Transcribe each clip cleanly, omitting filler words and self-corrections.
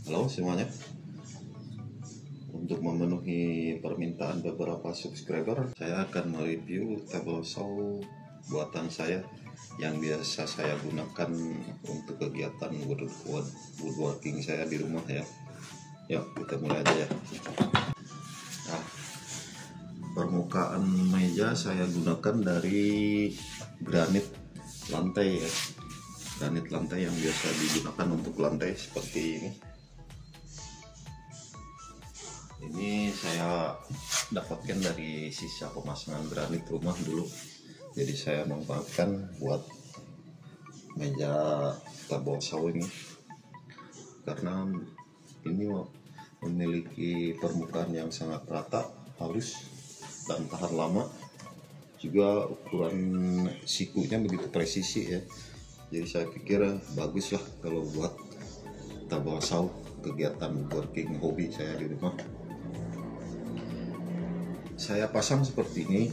Halo semuanya, untuk memenuhi permintaan beberapa subscriber, saya akan mereview table saw buatan saya yang biasa saya gunakan untuk kegiatan woodworking saya di rumah ya. Yuk kita mulai aja ya. Nah, permukaan meja saya gunakan dari granit lantai ya. Granit lantai yang biasa digunakan untuk lantai seperti ini. Ini saya dapatkan dari sisa pemasangan granit rumah dulu. Jadi saya manfaatkan buat meja table saw ini. Karena ini memiliki permukaan yang sangat rata, halus, dan tahan lama. Juga ukuran sikunya begitu presisi ya. Jadi saya pikir bagus lah kalau buat table saw kegiatan working hobi saya di rumah. Saya pasang seperti ini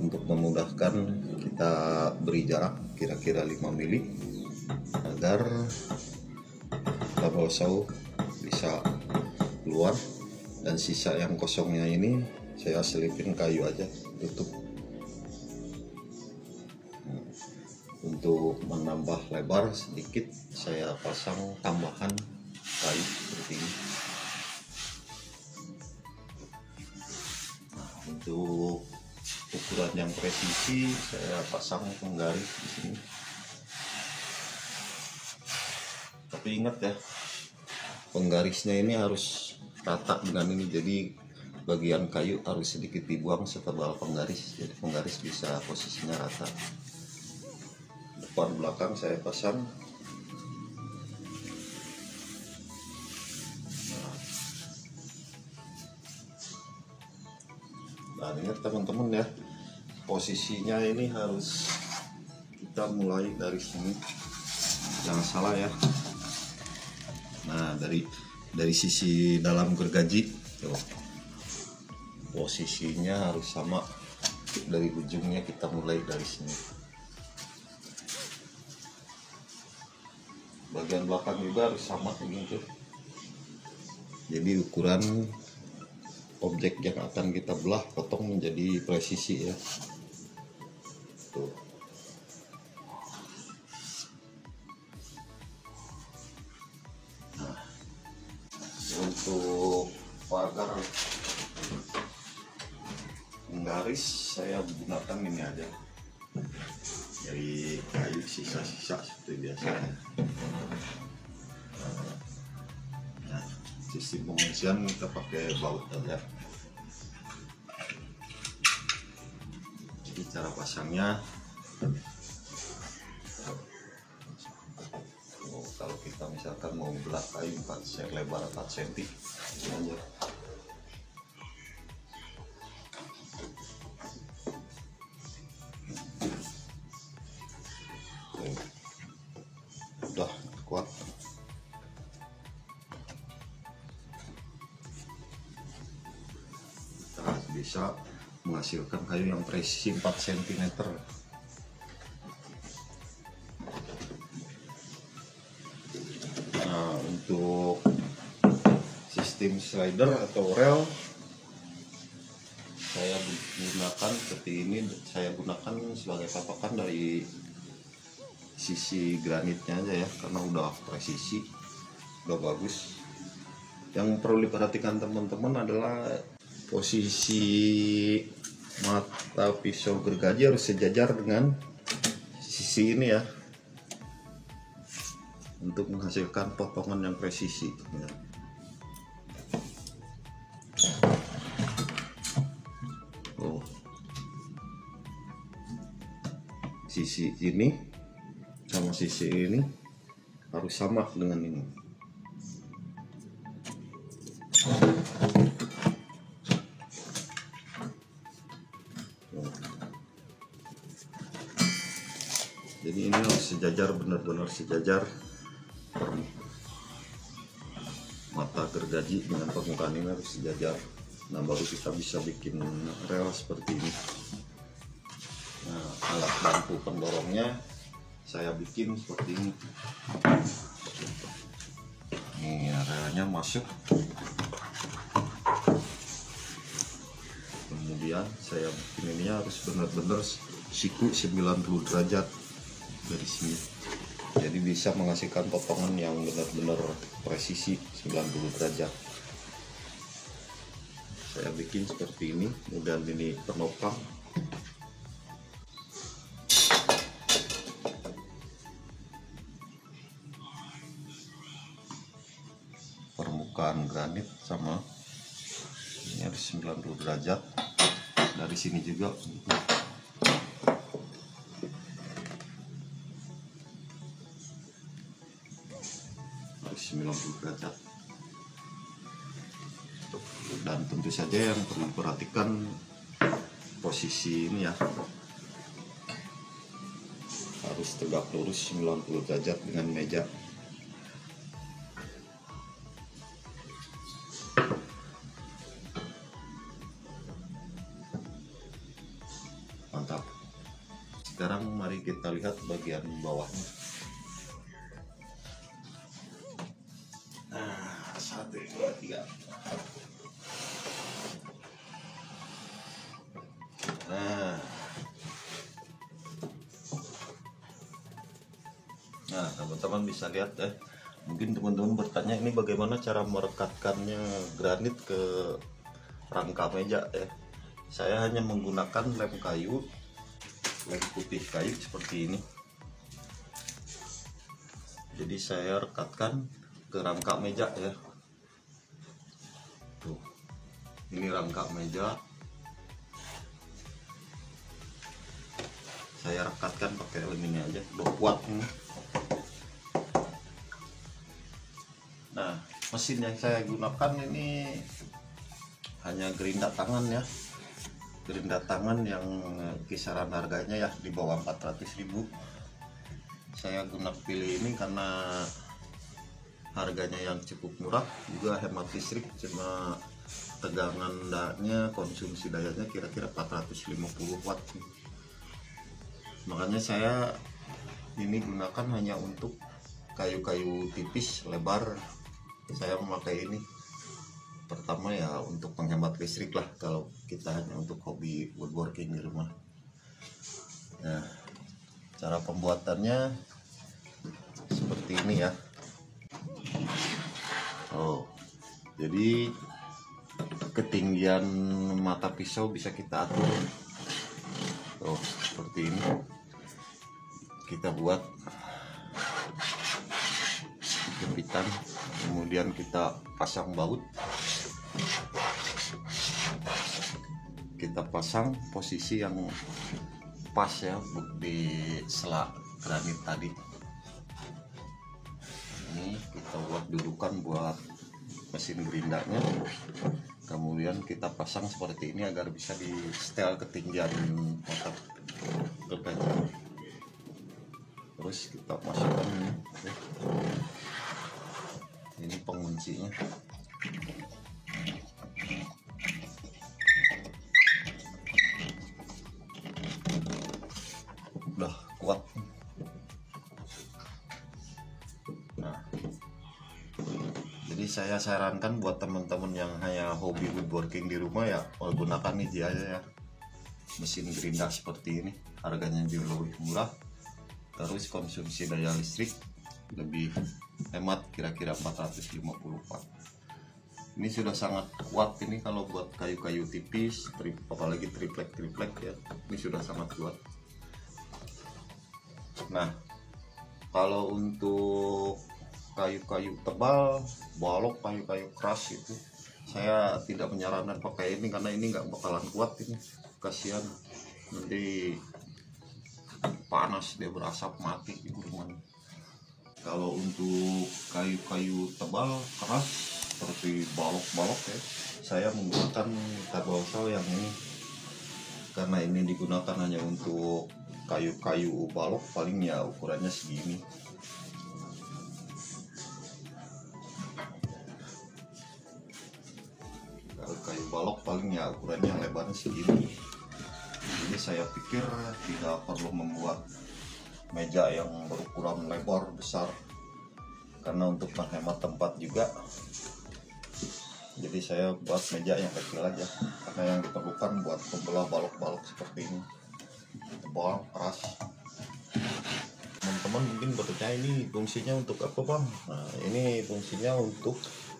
untuk memudahkan kita beri jarak kira-kira 5 mili agar table saw bisa keluar, dan sisa yang kosongnya ini saya selipin kayu aja tutup. Untuk menambah lebar sedikit saya pasang tambahan kayu seperti ini. Untuk ukuran yang presisi saya pasang penggaris di sini. Tapi ingat ya, penggarisnya ini harus rata dengan ini, jadi bagian kayu harus sedikit dibuang setebal penggaris, jadi penggaris bisa posisinya rata. Depan belakang saya pasang. Nah, ingat teman-teman ya, posisinya ini harus kita mulai dari sini, jangan salah ya. Nah, dari sisi dalam gergaji tuh, posisinya harus sama, dari ujungnya kita mulai dari sini. Bagian belakang juga harus sama begitu. Jadi ukuran objek yang akan kita belah potong menjadi presisi ya. Tuh. Nah, untuk pagar penggaris saya gunakan ini aja dari kayu sisa-sisa seperti biasa. Nah, sistem pengisian kita pakai baut aja. Jadi cara pasangnya, kalau kita misalkan mau belah kayu 4 lebar 4 cm aja. Udah kuat. Kita bisa menghasilkan kayu yang presisi 4 cm. Nah, untuk sistem slider atau rel saya gunakan seperti ini. Saya gunakan sebagai patokan dari sisi granitnya aja ya, karena udah presisi, udah bagus. Yang perlu diperhatikan teman-teman adalah posisi mata pisau gergaji harus sejajar dengan sisi ini ya, untuk menghasilkan potongan yang presisi ya. Oh. Sisi ini sama sisi ini harus sama dengan ini. Jadi ini harus sejajar, benar-benar sejajar mata gergaji dengan permukaan ini harus sejajar. Nah, baru kita bisa bikin rel seperti ini. Nah, alat bantu pendorongnya saya bikin seperti ini. Ini areanya masuk. Kemudian saya bikin ini harus benar-benar siku 90 derajat dari sini. Jadi bisa menghasilkan potongan yang benar-benar presisi 90 derajat. Saya bikin seperti ini, kemudian ini penopang. Permukaan granit sama ini harus 90 derajat. Dari sini juga harus 90 derajat. Dan tentu saja yang perlu diperhatikan posisi ini ya, harus tegak lurus 90 derajat dengan meja. Mantap. Sekarang mari kita lihat bagian bawahnya. Nah, 1, 2, 3. Nah, teman-teman bisa lihat ya. Mungkin teman-teman bertanya ini bagaimana cara merekatkannya granit ke rangka meja ya. Saya hanya menggunakan lem kayu, lem putih kayu seperti ini. Jadi saya rekatkan ke rangka meja ya. Tuh, ini rangka meja. Saya rekatkan pakai lem ini aja, udah kuat ini. Nah, mesin yang saya gunakan ini hanya gerinda tangan ya. Gerinda tangan yang kisaran harganya ya di bawah 400.000. Saya pilih ini karena harganya yang cukup murah, juga hemat listrik, cuma tegangan dayanya, konsumsi dayanya kira-kira 450 watt. Makanya saya ini gunakan hanya untuk kayu-kayu tipis lebar. Saya memakai ini pertama ya untuk menghemat listrik lah kalau kita hanya untuk hobi woodworking di rumah. Nah, cara pembuatannya seperti ini ya. Oh, jadi ketinggian mata pisau bisa kita atur. Oh, seperti ini. Kita buat jepitan, kemudian kita pasang baut. Kita pasang posisi yang pas ya di sela granit tadi. Ini kita buat dudukan buat mesin gerindanya. Kemudian kita pasang seperti ini agar bisa di setel ketinggian kotak gergaji. Terus kita masukkan ini penguncinya. Udah kuat. Nah, jadi saya sarankan buat teman-teman yang hanya hobi woodworking di rumah ya, gunakan ini aja ya, mesin gerinda seperti ini. Harganya juga lebih murah, terus konsumsi daya listrik lebih hemat, kira-kira 450 watt. Ini sudah sangat kuat ini kalau buat kayu-kayu tipis, apalagi triplek ya, ini sudah sangat kuat. Nah, kalau untuk kayu-kayu tebal, balok, kayu-kayu keras itu saya tidak menyarankan pakai ini karena ini nggak bakalan kuat ini, kasihan nanti panas dia berasap mati di rumah. Kalau untuk kayu-kayu tebal keras seperti balok ya, saya menggunakan table saw yang ini karena ini digunakan hanya untuk kayu-kayu balok, paling ya ukurannya segini. Kalau kayu balok paling ya ukurannya lebarnya segini. Jadi saya pikir tidak perlu membuat meja yang berukuran lebar besar. karena untuk menghemat tempat juga, jadi saya buat meja yang kecil aja, karena yang diperlukan buat membelah balok-balok seperti ini tebal keras. Teman-teman mungkin bertanya, ini fungsinya untuk apa bang? Nah, ini fungsinya untuk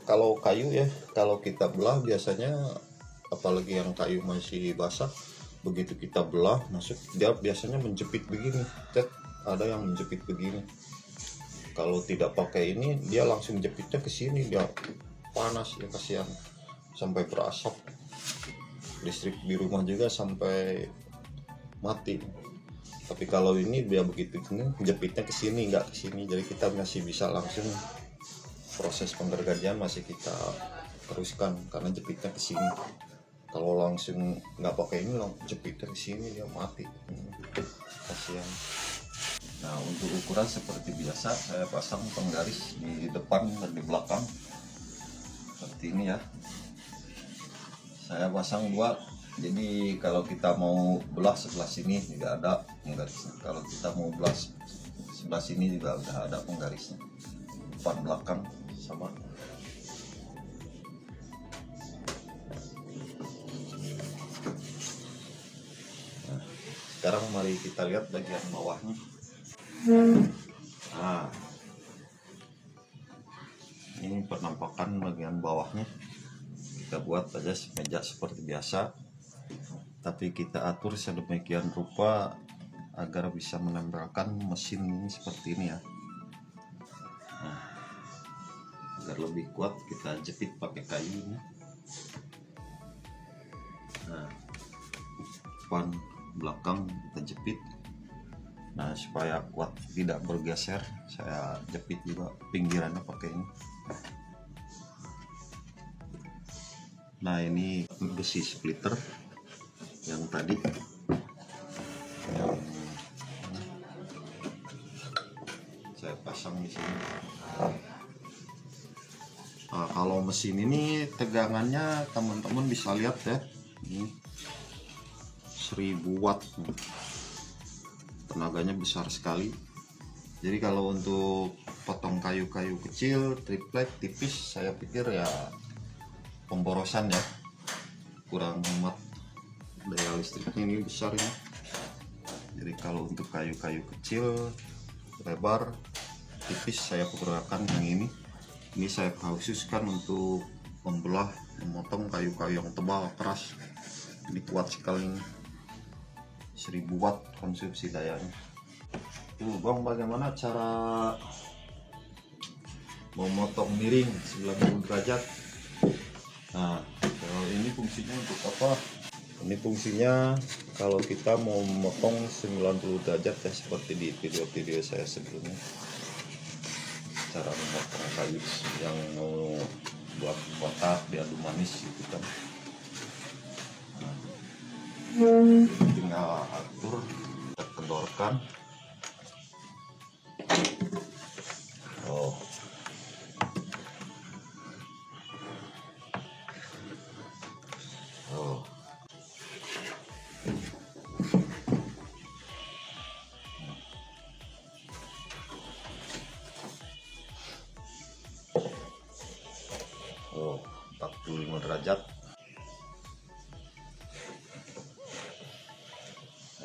kalau kayu ya, kalau kita belah biasanya, apalagi yang kayu masih basah, begitu kita belah masuk dia biasanya menjepit begini, ada yang menjepit begini. Kalau tidak pakai ini dia langsung jepitnya ke sini, dia panas ya, kasihan sampai berasap, listrik di rumah juga sampai mati. Tapi kalau ini dia begitu jepitnya ke sini, nggak ke sini, jadi kita masih bisa langsung proses penggergajian masih kita teruskan karena jepitnya ke sini. Kalau langsung nggak pakai ini, jepitnya ke sini dia mati, kasihan. Nah, untuk ukuran seperti biasa saya pasang penggaris di depan dan di belakang seperti ini ya. Saya pasang 2. Jadi kalau kita mau belah sebelah sini juga ada penggarisnya. Kalau kita mau belah sebelah sini juga udah ada penggarisnya. Depan belakang sama. Nah, sekarang mari kita lihat bagian bawahnya. Nah, ini penampakan bagian bawahnya. Kita buat aja meja seperti biasa, tapi kita atur sedemikian rupa agar bisa menempelkan mesin ini seperti ini ya. Nah, agar lebih kuat kita jepit pakai kayu ini. Nah, depan belakang kita jepit. Nah, supaya kuat tidak bergeser, saya jepit juga pinggirannya pakai ini. Nah, ini besi splitter yang tadi yang saya pasang di sini. Nah, kalau mesin ini tegangannya teman-teman bisa lihat ya, ini 1000 watt, tenaganya besar sekali. Jadi kalau untuk potong kayu-kayu kecil, triplek, tipis, saya pikir ya pemborosan ya, kurang hemat daya listriknya, ini besar ini. Jadi kalau untuk kayu-kayu kecil, lebar, tipis, saya pergunakan yang ini. Ini saya khususkan untuk membelah, memotong kayu-kayu yang tebal, keras. Ini kuat sekali ini. 1000 watt konsumsi dayanya. Bang, bagaimana cara memotong miring 90 derajat? Nah, kalau ini fungsinya untuk apa? Ini fungsinya kalau kita mau memotong 90 derajat ya, seperti di video-video saya sebelumnya. Cara memotong kayu yang mau buat kotak biar manis gitu kan. Nah, tinggal atur, kita kendorkan. Oh. Oh. Oh, 45 derajat.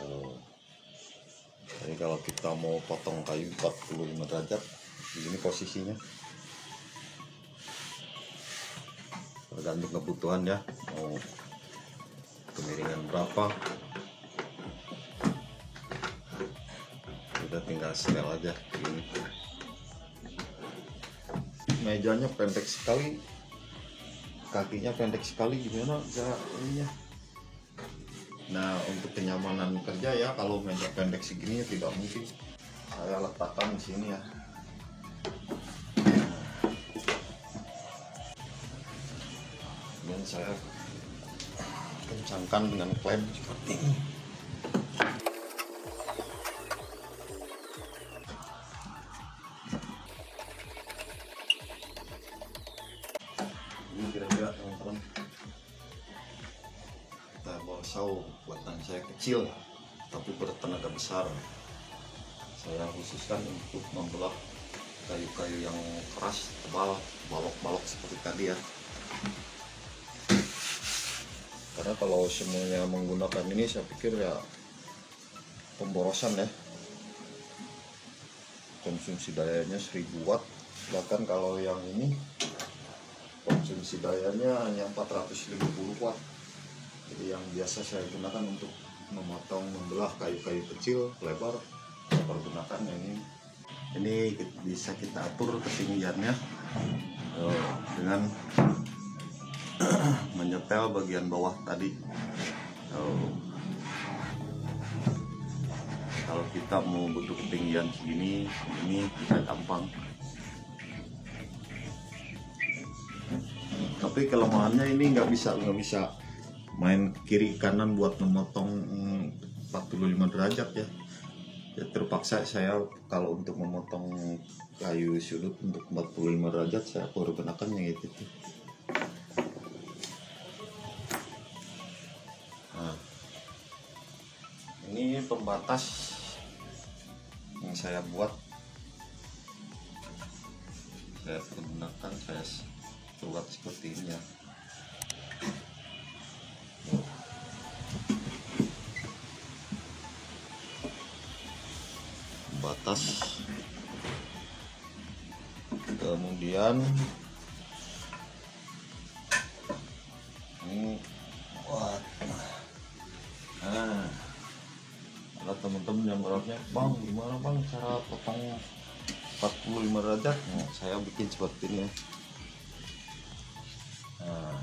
Oh. Jadi kalau kita mau potong kayu 45 derajat, ini posisinya. Tergantung kebutuhan ya, mau kemiringan berapa, udah tinggal setel aja ini. Mejanya pendek sekali, kakinya pendek sekali, gimana cara ininya? Nah, untuk kenyamanan kerja ya, kalau meja pendek segini ya tidak mungkin saya letakkan di sini ya. Dan saya kencangkan dengan klem seperti ini. Ini kira-kira teman-teman, kita bawa saw, buatan saya kecil tapi bertenaga besar. Saya khususkan untuk membelah kayu-kayu yang keras, tebal, balok-balok seperti tadi ya. Karena kalau semuanya menggunakan ini saya pikir ya pemborosan ya. Konsumsi dayanya 1000 watt, bahkan kalau yang ini konsumsi dayanya hanya 450 watt. Jadi yang biasa saya gunakan untuk memotong, membelah kayu-kayu kecil lebar, saya pergunakan yang ini bisa kita atur ketinggiannya dengan menyetel bagian bawah tadi. Kalau kita mau butuh ketinggian segini, ini bisa gampang. Tapi kelemahannya ini nggak bisa main kiri kanan buat memotong 45 derajat ya. Ya terpaksa saya kalau untuk memotong kayu sudut untuk 45 derajat saya pergunakan yang itu. Nah, ini pembatas yang saya buat, saya pergunakan, saya buat seperti ini ya. Batas, kemudian ini buat ada teman-teman yang bertanya, bang gimana bang cara potong 45 derajat? Nah, saya bikin seperti ini ya. Nah,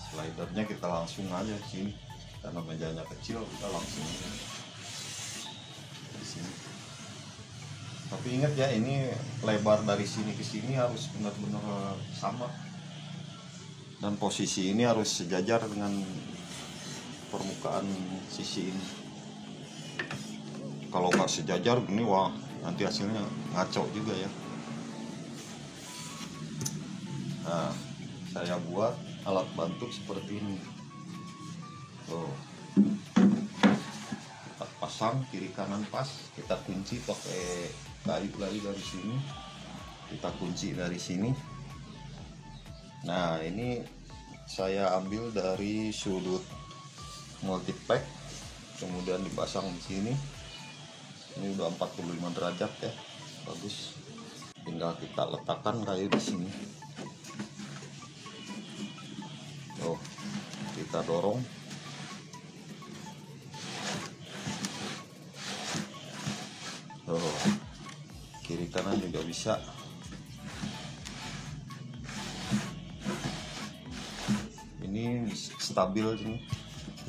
slidernya kita langsung aja sini, karena mejanya kecil kita langsung di sini. Tapi ingat ya, ini lebar dari sini ke sini harus benar-benar sama, dan posisi ini harus sejajar dengan permukaan sisi ini. Kalau nggak sejajar gini, wah nanti hasilnya ngaco juga ya. Nah, saya buat alat bantu seperti ini. Tuh, kita pasang kiri kanan pas, kita kunci pakai kayu lagi dari sini, kita kunci dari sini. Nah, ini saya ambil dari sudut multipack, kemudian dipasang di sini. Ini udah 45 derajat ya, bagus. Tinggal kita letakkan kayu di sini. Oh, kita dorong. Oh, kiri kanan juga bisa. Ini stabil ini,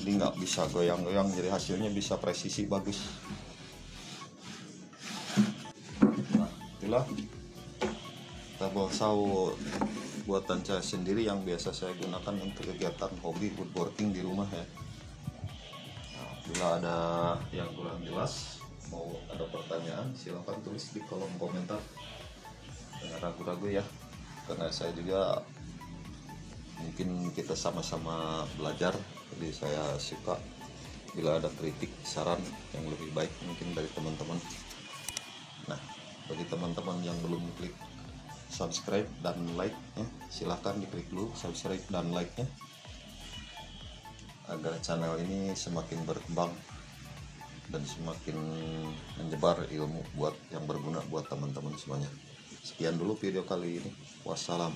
jadi nggak bisa goyang-goyang, jadi hasilnya bisa presisi bagus. Nah, itulah tabel saw buatan saya sendiri yang biasa saya gunakan untuk kegiatan hobi woodworking di rumah ya. Nah, bila ada yang kurang jelas, mau ada pertanyaan, silahkan tulis di kolom komentar. Jangan ragu-ragu ya, karena saya juga mungkin kita sama-sama belajar, jadi saya suka bila ada kritik, saran yang lebih baik mungkin dari teman-teman. Nah, bagi teman-teman yang belum klik subscribe dan like ya, silahkan diklik dulu subscribe dan like nya, agar channel ini semakin berkembang dan semakin menyebar ilmu buat yang berguna buat teman-teman semuanya. Sekian dulu video kali ini. Wassalam.